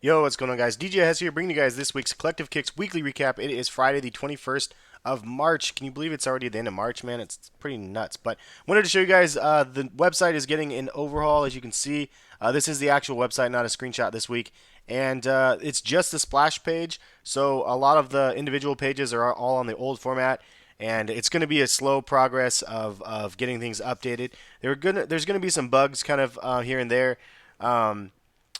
Yo, what's going on, guys? DJ Hess here, bringing you guys this week's Collective Kicks weekly recap. It is Friday, the 21st of March. Can you believe it's already the end of March, man? It's pretty nuts. But wanted to show you guys the website is getting an overhaul, as you can see. This is the actual website, not a screenshot this week. And it's just the splash page, so a lot of the individual pages are all on the old format. And it's going to be a slow progress of getting things updated. There's going to be some bugs kind of here and there.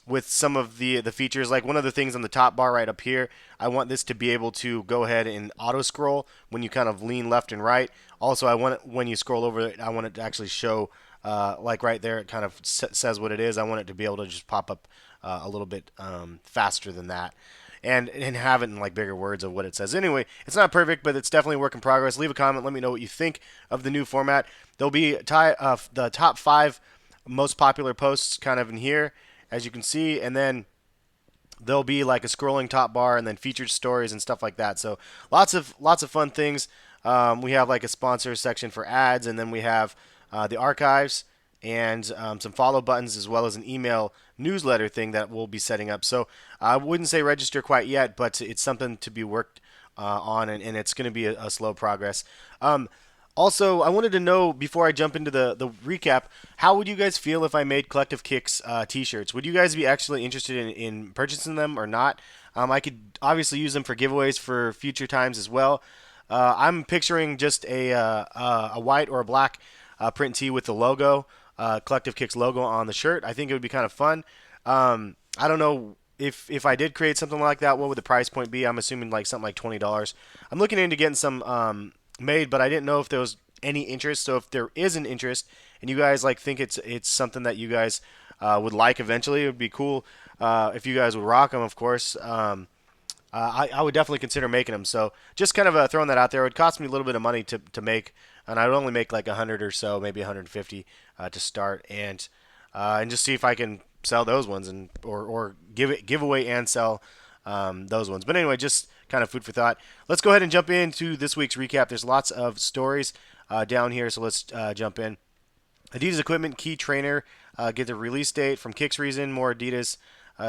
With some of the features. Like one of the things on the top bar right up here, I want this to be able to go ahead and auto scroll when you kind of lean left and right. Also, I want it when you scroll over it, I want it to actually show like right there, it kind of says what it is. I want it to be able to just pop up a little bit faster than that. And have it in like bigger words of what it says. Anyway, it's not perfect, but it's definitely a work in progress. Leave a comment. Let me know what you think of the new format. There'll be the top 5 most popular posts kind of in here, as you can see, and then there'll be like a scrolling top bar and then featured stories and stuff like that. So lots of fun things. We have like a sponsor section for ads, and then we have the archives and some follow buttons, as well as an email newsletter thing that we'll be setting up. So I wouldn't say register quite yet, but it's something to be worked on, and it's going to be a slow progress. Also, I wanted to know before I jump into the recap, how would you guys feel if I made Collective Kicks T-shirts? Would you guys be actually interested in purchasing them or not? I could obviously use them for giveaways for future times as well. I'm picturing just a white or a black print tee with the logo, Collective Kicks logo on the shirt. I think it would be kind of fun. I don't know if I did create something like that, what would the price point be? I'm assuming like something like $20. I'm looking into getting some made, but I didn't know if there was any interest. So if there is an interest and you guys like think it's something that you guys would like eventually, it would be cool if you guys would rock them, of course. I would definitely consider making them. So just kind of throwing that out there. It would cost me a little bit of money to make, and I would only make like 100 or so, maybe 150 to start, and just see if I can sell those ones and or give away and sell those ones. But anyway, just kind of food for thought. Let's go ahead and jump into this week's recap. There's lots of stories down here, so let's jump in. Adidas equipment key trainer get the release date from Kicks Reason. More Adidas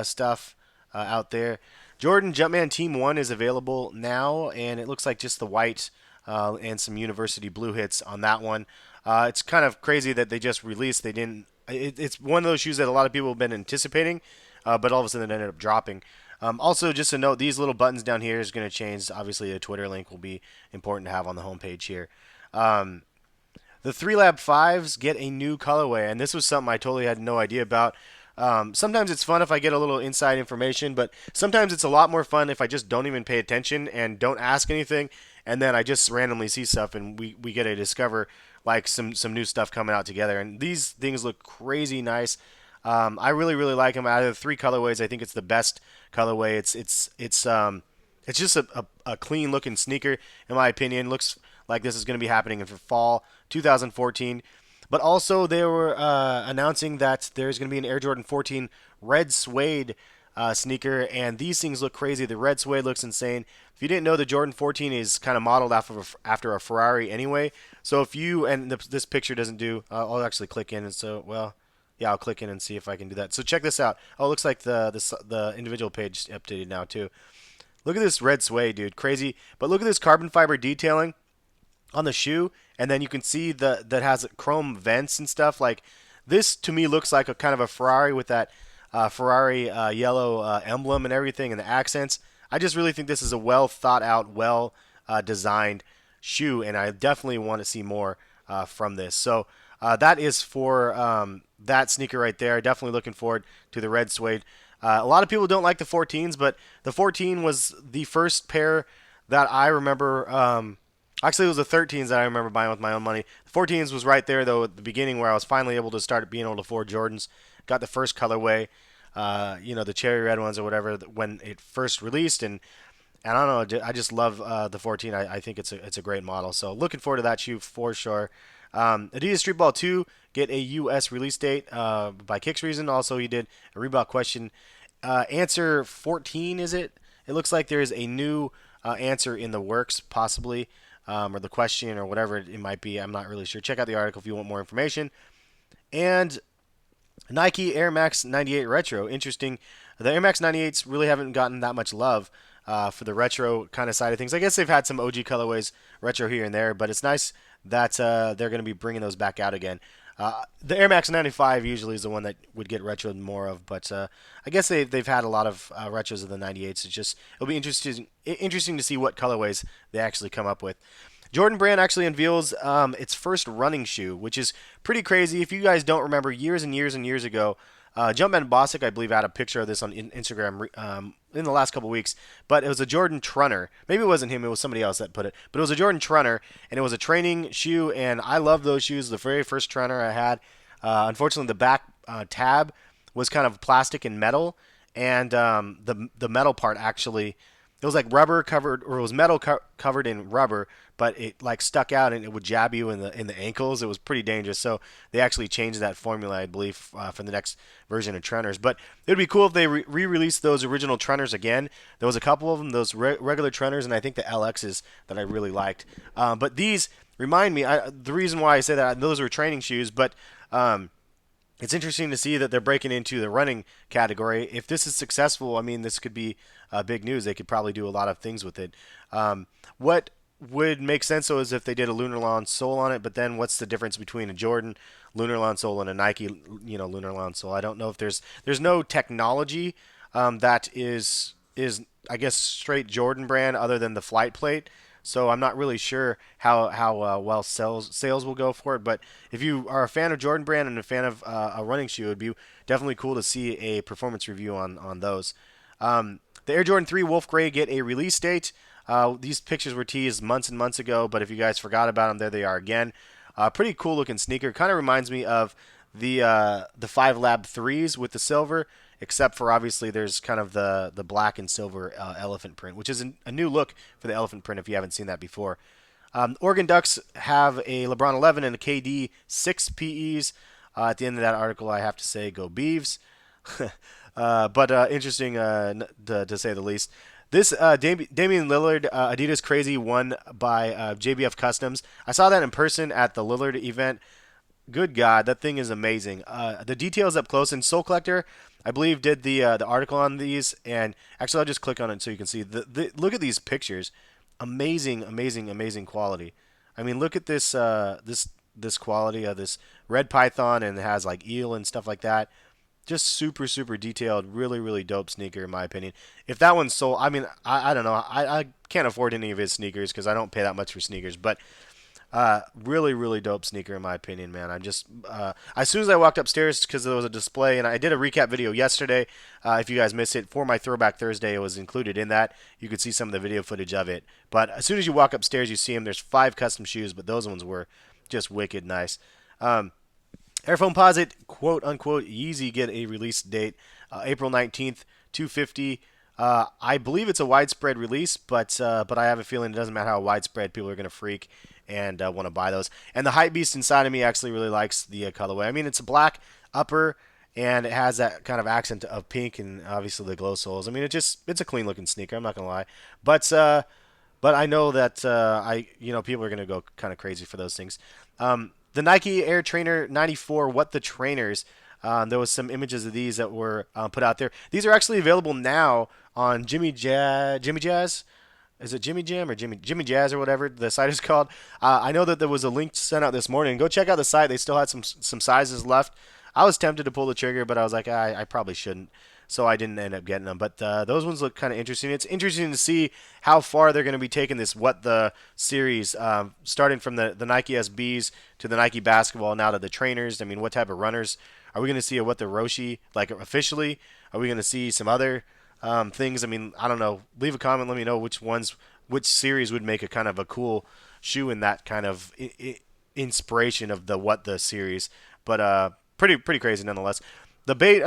stuff out there. Jordan Jumpman Team 1 is available now, and it looks like just the white and some university blue hits on that one. It's kind of crazy that they just released. They didn't. It's one of those shoes that a lot of people have been anticipating, but all of a sudden it ended up dropping. Also, just a note, these little buttons down here is going to change. Obviously, a Twitter link will be important to have on the homepage here. The 3Lab 5s get a new colorway, and this was something I totally had no idea about. Sometimes it's fun if I get a little inside information, but sometimes it's a lot more fun if I just don't even pay attention and don't ask anything, and then I just randomly see stuff, and we get to discover like some new stuff coming out together. And these things look crazy nice. I really like them. Out of the 3 colorways, I think it's the best colorway. It's just a clean looking sneaker in my opinion. Looks like this is going to be happening for fall 2014. But also they were announcing that there's going to be an Air Jordan 14 red suede sneaker, and these things look crazy. The red suede looks insane. If you didn't know, the Jordan 14 is kind of modeled after a Ferrari anyway. So if you, and this picture doesn't do, I'll actually click in, and so, well, yeah, I'll click in and see if I can do that. So check this out. Oh, it looks like the individual page updated now too. Look at this red suede, dude, crazy. But look at this carbon fiber detailing on the shoe, and then you can see that has chrome vents and stuff. Like this to me looks like a kind of a Ferrari with that Ferrari yellow emblem and everything and the accents. I just really think this is a well thought out, well designed shoe, and I definitely want to see more from this. So that is for that sneaker right there. Definitely looking forward to the red suede. A lot of people don't like the 14s, but the 14 was the first pair that I remember. Actually, it was the 13s that I remember buying with my own money. The 14s was right there, though, at the beginning where I was finally able to start being able to afford Jordans. Got the first colorway, the cherry red ones or whatever, when it first released. And I don't know, I just love the 14. I think it's a great model. So looking forward to that shoe for sure. Adidas Streetball 2 get a U.S. release date by Kicks Reason. Also, he did a Reebok question. Answer 14, is it? It looks like there is a new answer in the works, possibly, or the question or whatever it might be. I'm not really sure. Check out the article if you want more information. And Nike Air Max 98 Retro. Interesting The Air Max 98s really haven't gotten that much love for the retro kind of side of things. I guess they've had some OG colorways retro here and there, but it's nice that they're going to be bringing those back out again. The Air Max 95 usually is the one that would get retroed more of, but I guess they've had a lot of retros of the 98s. It's just it'll be interesting to see what colorways they actually come up with. Jordan Brand actually unveils its first running shoe, which is pretty crazy. If you guys don't remember, years and years and years ago, Jumpman Bosick, I believe, had a picture of this on Instagram in the last couple weeks, but it was a Jordan Trunner. Maybe it wasn't him, it was somebody else that put it, but it was a Jordan Trunner, and it was a training shoe, and I love those shoes. The very first Trunner I had, unfortunately, the back tab was kind of plastic and metal, and the metal part actually, it was like rubber covered, or it was metal covered in rubber, but it like stuck out and it would jab you in the ankles. It was pretty dangerous. So they actually changed that formula, I believe, for the next version of Trenners. But it would be cool if they re-released those original Trenners again. There was a couple of them, those regular Trenners, and I think the LXs that I really liked. But these remind me, the reason why I say that, those were training shoes, but it's interesting to see that they're breaking into the running category. If this is successful, I mean, this could be big news. They could probably do a lot of things with it. What would make sense, though, is if they did a Lunarlon sole on it, but then what's the difference between a Jordan Lunarlon sole and a Nike, Lunarlon sole? I don't know if there's no technology that is I guess straight Jordan brand other than the flight plate. So I'm not really sure how well sales will go for it. But if you are a fan of Jordan brand and a fan of a running shoe, it would be definitely cool to see a performance review on those. The Air Jordan 3 Wolf Gray get a release date. These pictures were teased months and months ago, but if you guys forgot about them, there they are again. Pretty cool looking sneaker. Kind of reminds me of the 5 Lab 3s with the silver, except for obviously there's kind of the black and silver elephant print, which is a new look for the elephant print if you haven't seen that before. Oregon Ducks have a LeBron 11 and a KD6 PEs. At the end of that article, I have to say, go Beavs. But interesting to say the least. This Damian Lillard Adidas Crazy won by JBF Customs. I saw that in person at the Lillard event. Good God, that thing is amazing. The details up close. And Soul Collector, I believe, did the article on these. And actually, I'll just click on it so you can see. Look at these pictures. Amazing, amazing, amazing quality. I mean, look at this this quality of this red python, and it has like eel and stuff like that. Just super, super detailed, really, really dope sneaker in my opinion. If that one's sold, I mean, I don't know. I can't afford any of his sneakers because I don't pay that much for sneakers. But really, really dope sneaker in my opinion, man. I'm just, as soon as I walked upstairs, because there was a display, and I did a recap video yesterday. If you guys missed it, for my Throwback Thursday, it was included in that. You could see some of the video footage of it. But as soon as you walk upstairs, you see them. There's 5 custom shoes, but those ones were just wicked nice. Air Foamposite, quote unquote, Yeezy get a release date, April 19th, 250. I believe it's a widespread release, but I have a feeling it doesn't matter how widespread, people are going to freak and want to buy those. And the hype beast inside of me actually really likes the colorway. I mean, it's a black upper, and it has that kind of accent of pink and obviously the glow soles. I mean, it's a clean looking sneaker. I'm not gonna lie, but I know that people are gonna go kind of crazy for those things. The Nike Air Trainer 94, What the Trainers. There was some images of these that were put out there. These are actually available now on Jimmy Jazz. Is it Jimmy Jam or Jimmy Jazz or whatever the site is called? I know that there was a link sent out this morning. Go check out the site. They still had some sizes left. I was tempted to pull the trigger, but I was like, I probably shouldn't. So I didn't end up getting them. But those ones look kind of interesting. It's interesting to see how far they're going to be taking this What the series, starting from the Nike SBs to the Nike basketball, now to the trainers. I mean, what type of runners? Are we going to see a What the Roshi, like officially? Are we going to see some other things? I mean, I don't know. Leave a comment. Let me know which series would make a kind of a cool shoe in that kind of inspiration of the What the series. But pretty crazy nonetheless. The bait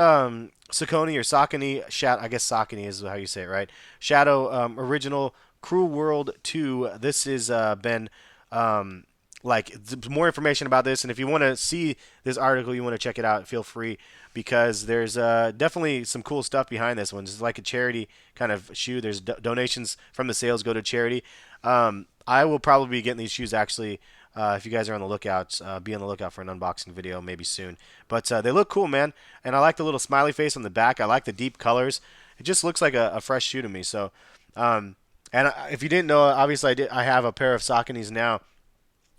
SAUCONY or SAUCONY, I guess SAUCONY is how you say it, right? Shadow original Cruel World 2. This has been more information about this, and if you want to see this article, you want to check it out, feel free, because there's definitely some cool stuff behind this one. It's like a charity kind of shoe. There's donations from the sales go to charity. I will probably be getting these shoes actually If you guys are on the lookout, be on the lookout for an unboxing video maybe soon. But they look cool, man. And I like the little smiley face on the back. I like the deep colors. It just looks like a fresh shoe to me. So, if you didn't know, obviously I have a pair of Sauconys now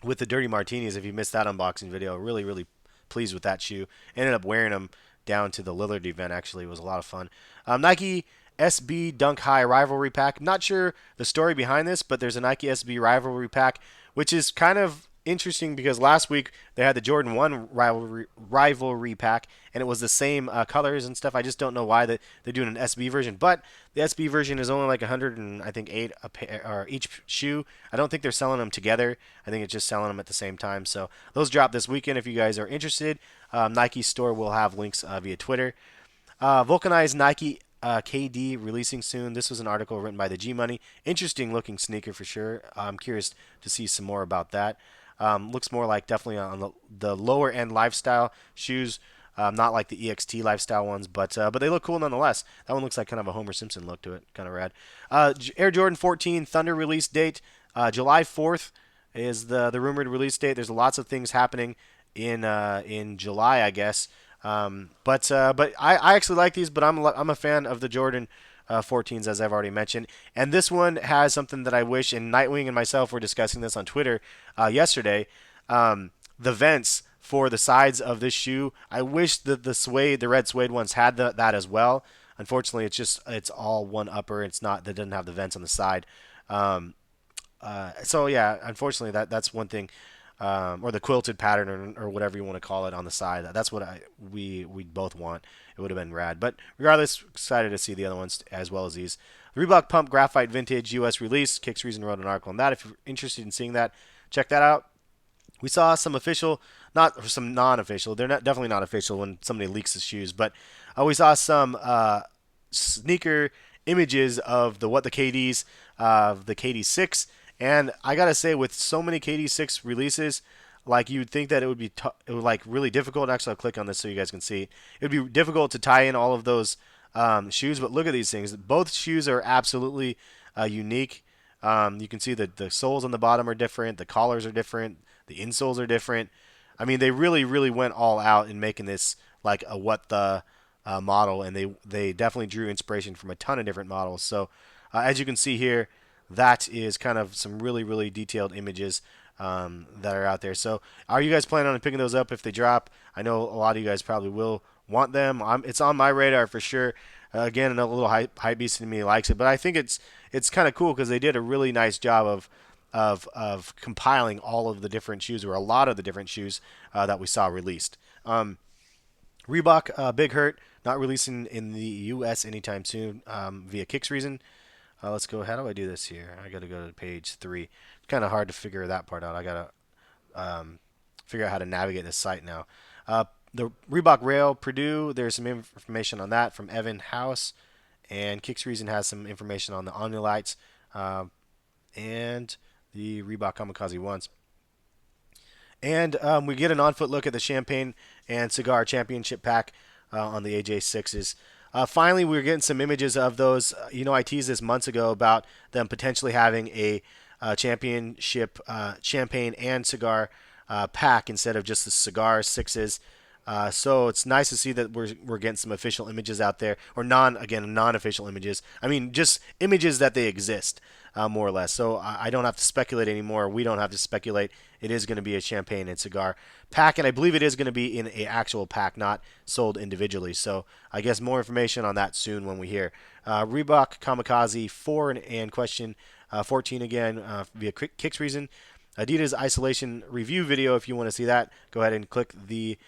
with the Dirty Martinis. If you missed that unboxing video, really, really pleased with that shoe. Ended up wearing them down to the Lillard event. Actually, it was a lot of fun. Nike SB Dunk High Rivalry Pack. Not sure the story behind this, but there's a Nike SB Rivalry Pack, which is kind of interesting because last week they had the Jordan 1 rivalry pack, and it was the same colors and stuff. I just don't know why they're doing an SB version, but the SB version is only like 100 and I think 8 a pair, or each shoe. I don't think they're selling them together. I think it's just selling them at the same time. So those drop this weekend if you guys are interested. Nike store will have links via Twitter. Vulcanized Nike KD releasing soon. This was an article written by the G Money. Interesting looking sneaker for sure. I'm curious to see some more about that. Looks more like definitely on the lower end lifestyle shoes, not like the EXT lifestyle ones, but they look cool nonetheless. That one looks like kind of a Homer Simpson look to it, kind of rad. Air Jordan 14 Thunder release date, July 4th is the rumored release date. There's lots of things happening in July, I guess. But I actually like these, but I'm a fan of the Jordan 14s, as I've already mentioned. And this one has something that I wish, and Nightwing and myself were discussing this on Twitter yesterday. The vents for the sides of this shoe, I wish that the red suede ones had that as well. Unfortunately, it's all one upper. It's not that doesn't have the vents on the side. So yeah, unfortunately that's one thing. Or the quilted pattern, or whatever you want to call it on the side. That's what we both want. It would have been rad. But regardless, excited to see the other ones as well as these. Reebok Pump Graphite Vintage US release. Kicks Reason wrote an article on that. If you're interested in seeing that, check that out. We saw some official, not some non-official. They're definitely not official when somebody leaks the shoes, but we saw some sneaker images of the KDs, the KD6. And I gotta say, with so many KD6 releases, like you'd think that it would be like really difficult. Actually, I'll click on this so you guys can see. It would be difficult to tie in all of those shoes, but look at these things. Both shoes are absolutely unique. You can see that the soles on the bottom are different, the collars are different, the insoles are different. I mean, they really, really went all out in making this like a what the model, and they definitely drew inspiration from a ton of different models. So as you can see here, that is kind of some really, really detailed images that are out there. So are you guys planning on picking those up if they drop? I know a lot of you guys probably will want them. It's on my radar for sure. Again, another little hype beast in me likes it, but I think it's kind of cool because they did a really nice job of compiling all of the different shoes, or a lot of the different shoes that we saw released. Reebok Big Hurt not releasing in the U.S. anytime soon via Kicks Reason. Let's go. How do I do this here? I got to go to page 3. It's kind of hard to figure that part out. I got to figure out how to navigate this site now. The Reebok Rail Purdue, there's some information on that from Evan House. And Kicks Reason has some information on the Omnilights and the Reebok Kamikaze ones. And we get an on-foot look at the Champagne and Cigar Championship pack on the AJ6s. Finally, we were getting some images of those. I teased this months ago about them potentially having a championship champagne and cigar pack instead of just the cigar sixes. So it's nice to see that we're getting some official images out there, or non-official images. I mean, just images that they exist, more or less. So I don't have to speculate anymore. We don't have to speculate. It is going to be a champagne and cigar pack, and I believe it is going to be in an actual pack, not sold individually. So I guess more information on that soon when we hear. Reebok Kamikaze 4 and question 14 again via Kicks Reason. Adidas Isolation Review video. If you want to see that, go ahead and click the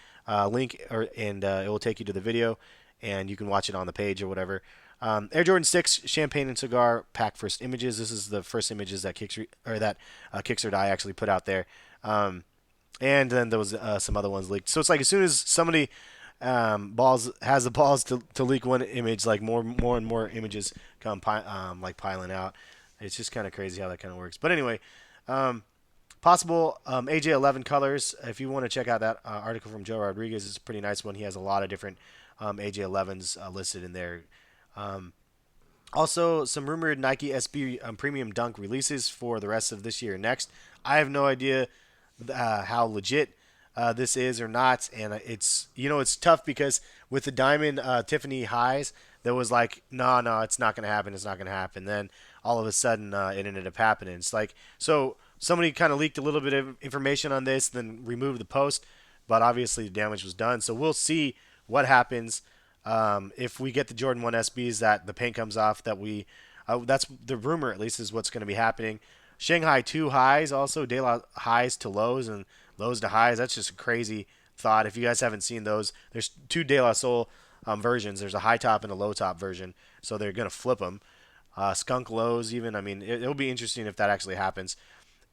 link, and it will take you to the video, and you can watch it on the page or whatever. Air Jordan 6 Champagne and Cigar pack first images. This is the first images that Kicks or Die actually put out there, and then there was some other ones leaked. So it's like as soon as somebody has the balls to leak one image, like more and more images come like piling out. It's just kind of crazy how that kind of works. But anyway. Possible AJ11 colors. If you want to check out that article from Joe Rodriguez, it's a pretty nice one. He has a lot of different AJ11s listed in there. Also, some rumored Nike SB Premium Dunk releases for the rest of this year and next. I have no idea how legit this is or not. And it's tough because with the Diamond Tiffany highs, there was like, no, it's not going to happen. It's not going to happen. Then all of a sudden, it ended up happening. It's like, so somebody kind of leaked a little bit of information on this, then removed the post, but obviously the damage was done. So we'll see what happens if we get the Jordan 1 SBs that the paint comes off. That's the rumor, at least, is what's going to be happening. Shanghai 2 highs, also De La highs to lows and lows to highs. That's just a crazy thought. If you guys haven't seen those, there's two De La Soul versions. There's a high top and a low top version, so they're going to flip them. Skunk lows, even. I mean, it'll be interesting if that actually happens.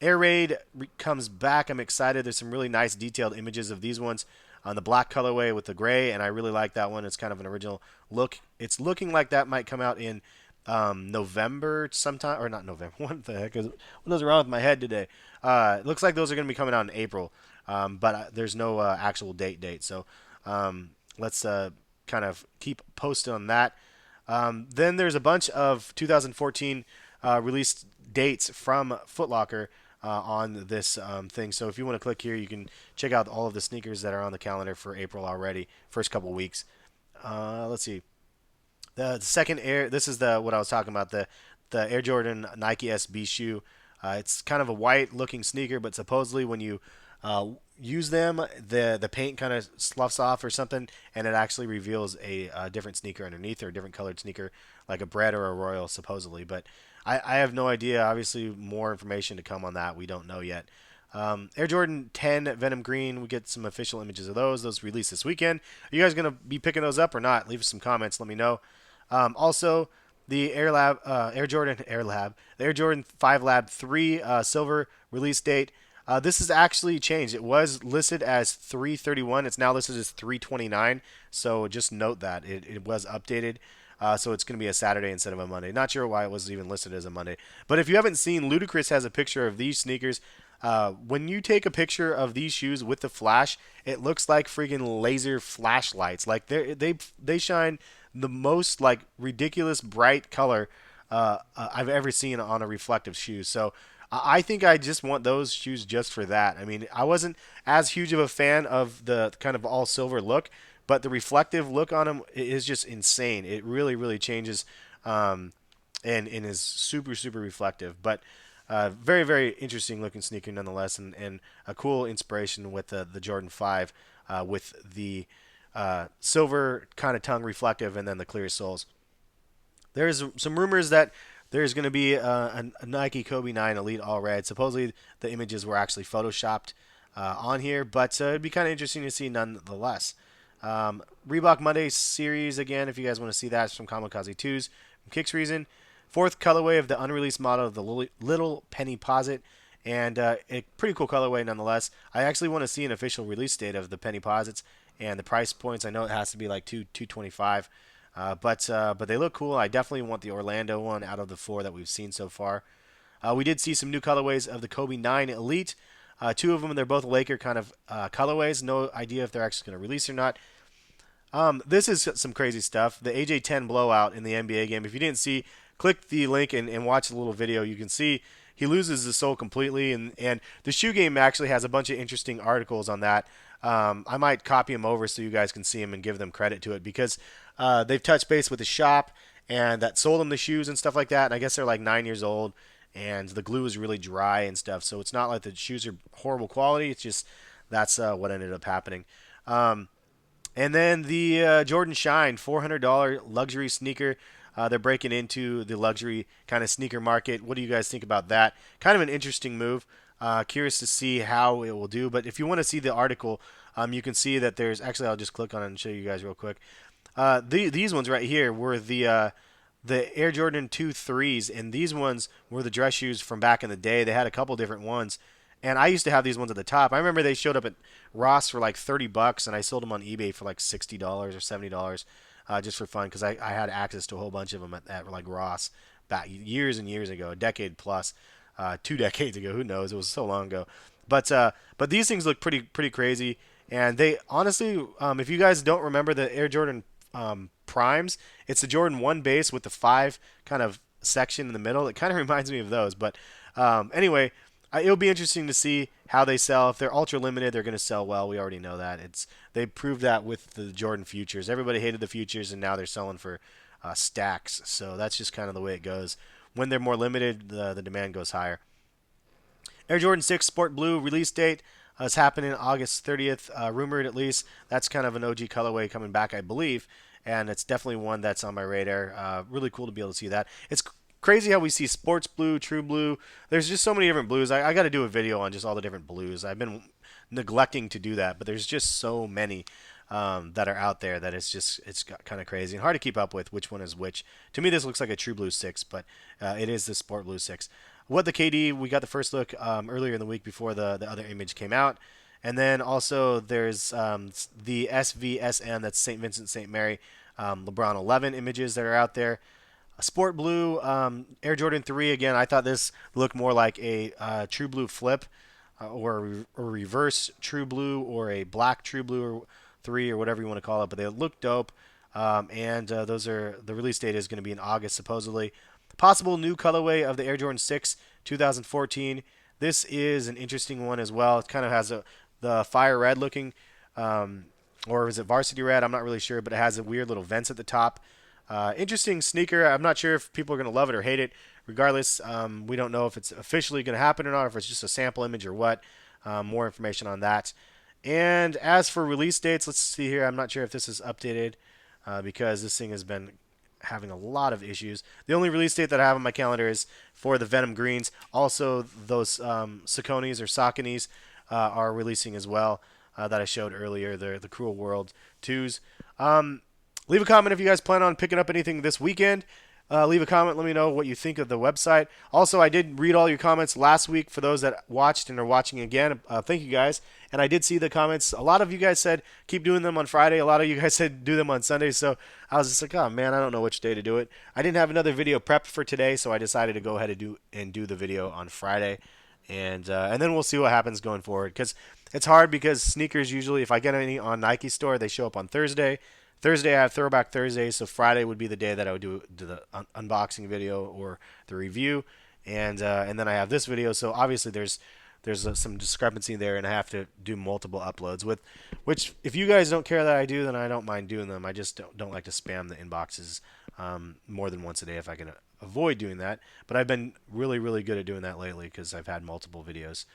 Air Raid comes back. I'm excited. There's some really nice detailed images of these ones on the black colorway with the gray, and I really like that one. It's kind of an original look. It's looking like that might come out in November sometime, or not November. What the heck what is wrong with my head today? It looks like those are going to be coming out in April, but there's no actual date. So let's kind of keep posted on that. Then there's a bunch of 2014 released dates from Foot Locker on this thing. So if you want to click here, you can check out all of the sneakers that are on the calendar for April already, first couple weeks. Let's see. The second Air, this is what I was talking about, the Air Jordan Nike SB shoe. It's kind of a white looking sneaker, but supposedly when you use them, the paint kind of sloughs off or something, and it actually reveals a different sneaker underneath, or a different colored sneaker, like a Bread or a Royal, supposedly. But I have no idea. Obviously, more information to come on that. We don't know yet. Air Jordan 10 Venom Green, we get some official images of those. Those released this weekend. Are you guys going to be picking those up or not? Leave us some comments. Let me know. Also, the Air Jordan 5 Lab 3 silver release date. This has actually changed. It was listed as 3/31. It's now listed as 3/29. So just note that it was updated. So it's going to be a Saturday instead of a Monday. Not sure why it was even listed as a Monday. But if you haven't seen, Ludacris has a picture of these sneakers. When you take a picture of these shoes with the flash, it looks like freaking laser flashlights. Like they shine the most like ridiculous bright color I've ever seen on a reflective shoe. So I think I just want those shoes just for that. I mean, I wasn't as huge of a fan of the kind of all silver look, but the reflective look on them is just insane. It really, really changes and is super, super reflective. But very, very interesting looking sneaker nonetheless, and a cool inspiration with the Jordan 5 with the silver kind of tongue reflective and then the clear soles. There's some rumors that there's going to be a Nike Kobe 9 Elite All Red. Supposedly the images were actually photoshopped on here, but it'd be kind of interesting to see nonetheless. Reebok Monday series, again, if you guys want to see that, it's from Kamikaze 2s. From Kicks Reason. Fourth colorway of the unreleased model of the Little Penny Posit. And a pretty cool colorway nonetheless. I actually want to see an official release date of the Penny Posits and the price points. I know it has to be like $225, but they look cool. I definitely want the Orlando one out of the four that we've seen so far. We did see some new colorways of the Kobe 9 Elite. Two of them, they're both Laker kind of colorways. No idea if they're actually going to release or not. This is some crazy stuff. The AJ10 blowout in the NBA game. If you didn't see, click the link and watch the little video. You can see he loses the sole completely, and the shoe game actually has a bunch of interesting articles on that. I might copy them over so you guys can see them and give them credit to it, because they've touched base with the shop and that sold them the shoes and stuff like that. And I guess they're like 9 years old, and the glue is really dry and stuff. So it's not like the shoes are horrible quality. It's just that's what ended up happening. And then the Jordan Shine $400 luxury sneaker. They're breaking into the luxury kind of sneaker market. What do you guys think about that? Kind of an interesting move. Curious to see how it will do. But if you want to see the article, you can see that there's actually, I'll just click on it and show you guys real quick. These ones right here were the Air Jordan 2 3s, and these ones were the dress shoes from back in the day. They had a couple different ones, and I used to have these ones at the top. I remember they showed up at Ross for like $30, and I sold them on eBay for like $60 or $70. Just for fun, because I had access to a whole bunch of them at like Ross back years and years ago, a decade plus, 2 decades ago. Who knows? It was so long ago. But these things look pretty crazy. And they honestly, if you guys don't remember the Air Jordan Primes, it's the Jordan 1 base with the 5 kind of section in the middle. It kind of reminds me of those. But anyway, It'll be interesting to see how they sell. If they're ultra limited, they're going to sell well. We already know that. They proved that with the Jordan Futures. Everybody hated the Futures, and now they're selling for stacks. So that's just kind of the way it goes. When they're more limited, the demand goes higher. Air Jordan 6 Sport Blue release date is happening August 30th, rumored at least. That's kind of an OG colorway coming back, I believe, and it's definitely one that's on my radar. Really cool to be able to see that. It's crazy how we see sports blue, true blue. There's just so many different blues. I got to do a video on just all the different blues. I've been neglecting to do that, but there's just so many that are out there that it's kind of crazy and hard to keep up with which one is which. To me, this looks like a true blue 6, but it is the sport blue 6. What the KD, we got the first look earlier in the week before the other image came out. And then also there's the SVSM, that's St. Vincent St. Mary LeBron 11 images that are out there. A sport blue Air Jordan 3, again, I thought this looked more like a true blue flip or a reverse true blue or a black true blue or 3 or whatever you want to call it, but they look dope. Those are the release date is going to be in August supposedly. Possible new colorway of the Air Jordan 6 2014. This is an interesting one as well. It kind of has the fire red looking, or is it varsity red? I'm not really sure, but it has a weird little vents at the top. Interesting sneaker. I'm not sure if people are going to love it or hate it. Regardless, we don't know if it's officially going to happen or not, or if it's just a sample image or what. More information on that. And as for release dates, let's see here. I'm not sure if this is updated because this thing has been having a lot of issues. The only release date that I have on my calendar is for the Venom Greens. Also, those SAUCONYs or SAUCONYs are releasing as well that I showed earlier, the Cruel World 2s. Leave a comment if you guys plan on picking up anything this weekend. Leave a comment. Let me know what you think of the website. Also, I did read all your comments last week for those that watched and are watching again. Thank you guys. And I did see the comments. A lot of you guys said keep doing them on Friday. A lot of you guys said do them on Sunday. So I was just like, oh man, I don't know which day to do it. I didn't have another video prepped for today, so I decided to go ahead and do the video on Friday. And then we'll see what happens going forward. Because it's hard because sneakers usually, if I get any on Nike store, they show up on Thursday. Thursday I have Throwback Thursday, so Friday would be the day that I would do the unboxing video or the review, and then I have this video. So obviously there's some discrepancy there, and I have to do multiple uploads. Which if you guys don't care that I do, then I don't mind doing them. I just don't like to spam the inboxes more than once a day if I can avoid doing that. But I've been really good at doing that lately because I've had multiple videos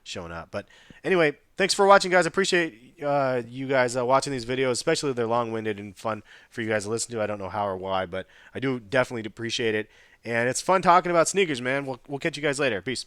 showing up. But anyway, thanks for watching, guys. I appreciate you guys watching these videos, especially if they're long-winded and fun for you guys to listen to. I don't know how or why, but I do definitely appreciate it. And it's fun talking about sneakers, man. We'll catch you guys later. Peace.